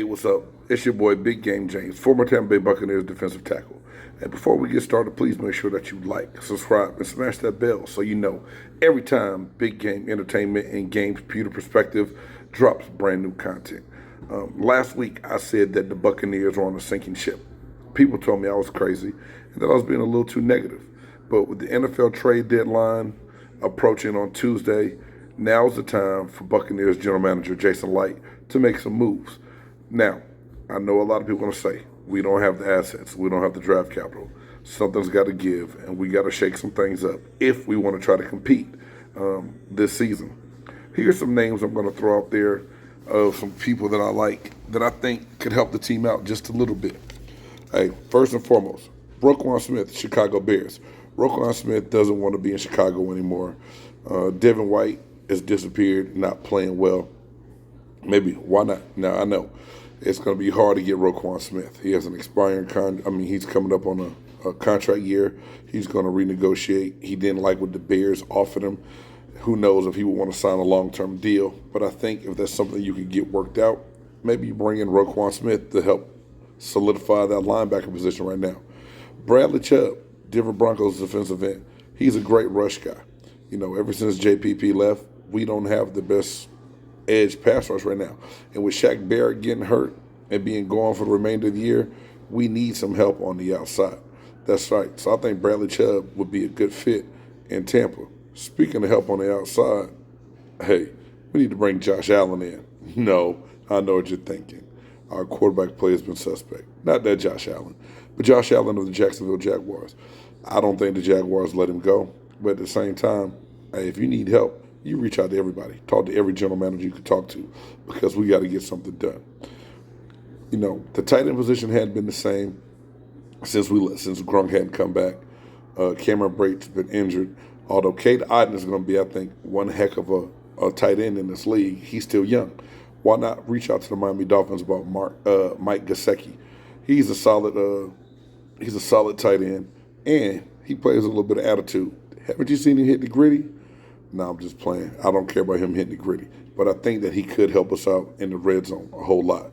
What's up? It's your boy Big Game James, former Tampa Bay Buccaneers defensive tackle. And before we get started, please make sure that you like, subscribe, and smash that bell so you know every time Big Game Entertainment and Games Pewter Perspective drops brand new content. Last week, I said that the Buccaneers were on a sinking ship. People told me I was crazy and that I was being a little too negative. But with the NFL trade deadline approaching on Tuesday, now's the time for Buccaneers general manager Jason Licht to make some moves. Now, I know a lot of people are going to say, we don't have the assets, we don't have the draft capital. Something's got to give, and we got to shake some things up if we want to try to compete this season. Here's some names I'm going to throw out there of some people that I like that I think could help the team out just a little bit. Hey, first and foremost, Roquan Smith, Chicago Bears. Roquan Smith doesn't want to be in Chicago anymore. Devin White has disappeared, not playing well. Maybe, why not? Now, I know it's going to be hard to get Roquan Smith. He has an expiring he's coming up on a contract year. He's going to renegotiate. He didn't like what the Bears offered him. Who knows if he would want to sign a long-term deal. But I think if that's something you can get worked out, maybe you bring in Roquan Smith to help solidify that linebacker position right now. Bradley Chubb, Denver Broncos defensive end. He's a great rush guy. You know, ever since JPP left, we don't have the best edge pass rush right now. And with Shaq Barrett getting hurt and being gone for the remainder of the year, we need some help on the outside. That's right. So I think Bradley Chubb would be a good fit in Tampa. Speaking of help on the outside, hey, we need to bring Josh Allen in. No, I know what you're thinking. Our quarterback play has been suspect. Not that Josh Allen, but Josh Allen of the Jacksonville Jaguars. I don't think the Jaguars let him go. But at the same time, hey, if you need help, you reach out to everybody. Talk to every general manager you can talk to because we got to get something done. You know, the tight end position hadn't been the same since Gronk hadn't come back. Cameron Brate's been injured. Although Cade Otton is going to be, I think, one heck of a tight end in this league, he's still young. Why not reach out to the Miami Dolphins about Mike Geske? He's a solid tight end, and he plays a little bit of attitude. Haven't you seen him hit the gritty? No, I'm just playing. I don't care about him hitting the gritty. But I think that he could help us out in the red zone a whole lot.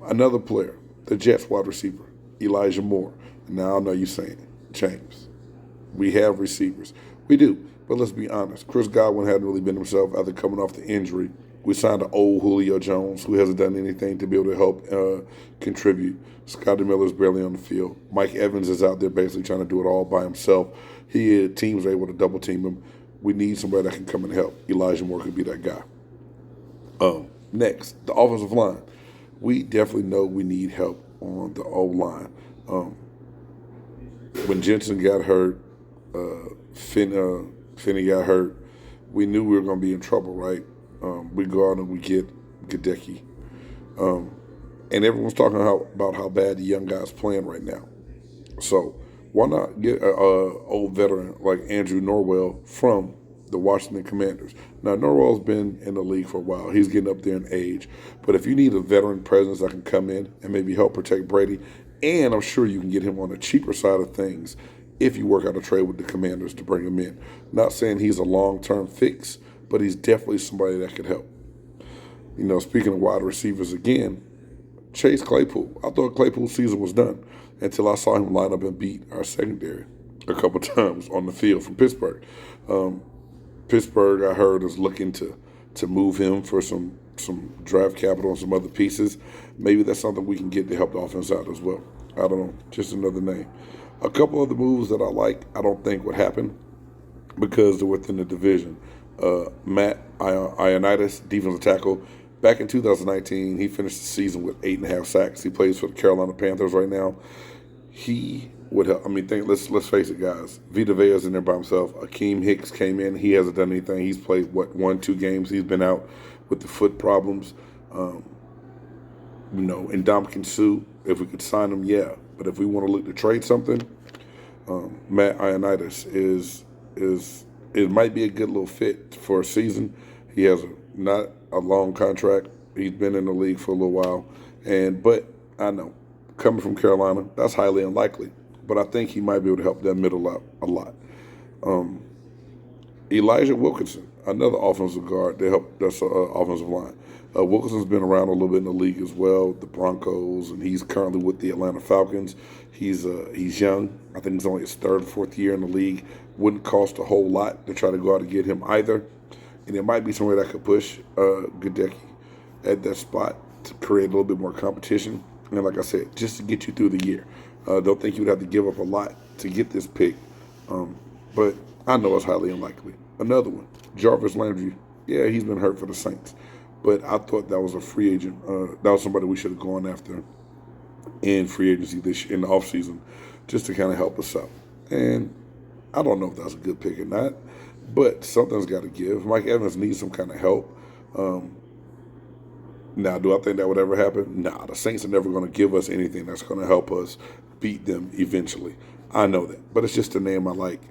Another player, the Jets wide receiver, Elijah Moore. Now I know you're saying, James, we have receivers. We do. But let's be honest. Chris Godwin hadn't really been himself after coming off the injury. We signed an old Julio Jones who hasn't done anything to be able to help contribute. Scotty Miller's barely on the field. Mike Evans is out there basically trying to do it all by himself. Teams are able to double team him. We need somebody that can come and help. Elijah Moore could be that guy. Next, the offensive line. We definitely know we need help on the O-line. When Jensen got hurt, Finney got hurt, we knew we were going to be in trouble, right? We go out and we get Geske. And everyone's talking about how bad the young guy's playing right now. So why not get an old veteran like Andrew Norwell from the Washington Commanders? Now, Norwell's been in the league for a while. He's getting up there in age. But if you need a veteran presence that can come in and maybe help protect Brady, and I'm sure you can get him on the cheaper side of things if you work out a trade with the Commanders to bring him in. Not saying he's a long-term fix, but he's definitely somebody that could help. You know, speaking of wide receivers again, Chase Claypool. I thought Claypool's season was done until I saw him line up and beat our secondary a couple times on the field from Pittsburgh. Pittsburgh, I heard, is looking to move him for some draft capital and some other pieces. Maybe that's something we can get to help the offense out as well. I don't know, just another name. A couple of the moves that I like, I don't think would happen because they're within the division. Matt Iannuzzi, defensive tackle. Back in 2019, he finished the season with 8.5 sacks. He plays for the Carolina Panthers right now. He would help. I mean, let's face it, guys. Vita Vea's in there by himself. Akeem Hicks came in. He hasn't done anything. He's played, 1-2 games. He's been out with the foot problems. And Ndamukong Suh, if we could sign him, yeah. But if we want to look to trade something, Matt Iannuzzi it might be a good little fit for a season. He has not a long contract. He's been in the league for a little while. But I know, coming from Carolina, that's highly unlikely. But I think he might be able to help that middle out a lot. Elijah Wilkinson. another offensive guard to help. That's offensive line. Wilkinson's been around a little bit in the league as well, the Broncos, and he's currently with the Atlanta Falcons. He's young. I think he's only his third, fourth year in the league. Wouldn't cost a whole lot to try to go out and get him either. And it might be somewhere that could push Geske at that spot to create a little bit more competition. And like I said, just to get you through the year. Don't think you would have to give up a lot to get this pick. But I know it's highly unlikely. Another one, Jarvis Landry. Yeah, he's been hurt for the Saints. But I thought that was a free agent. That was somebody we should have gone after in free agency in the offseason just to kind of help us out. And I don't know if that's a good pick or not, but something's got to give. Mike Evans needs some kind of help. Now, do I think that would ever happen? Nah, the Saints are never going to give us anything that's going to help us beat them eventually. I know that, but it's just a name I like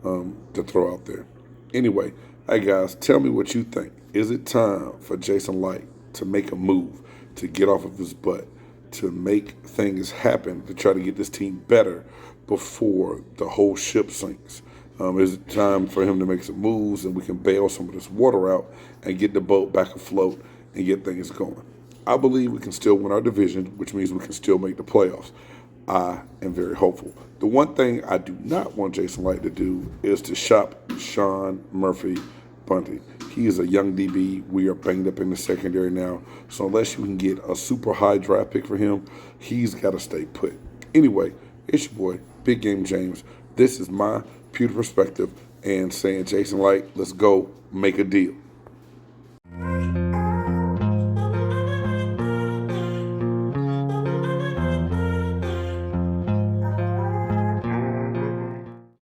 to throw out there. Anyway, hey guys, tell me what you think. Is it time for Jason Licht to make a move, to get off of his butt, to make things happen, to try to get this team better before the whole ship sinks? Is it time for him to make some moves and we can bail some of this water out and get the boat back afloat and get things going? I believe we can still win our division, which means we can still make the playoffs. I am very hopeful. The one thing I do not want Jason Licht to do is to shop Sean Murphy-Bunting. He is a young DB. We are banged up in the secondary now. So unless you can get a super high draft pick for him, he's got to stay put. Anyway, it's your boy, Big Game James. This is my pewter perspective and saying, Jason Licht, let's go make a deal.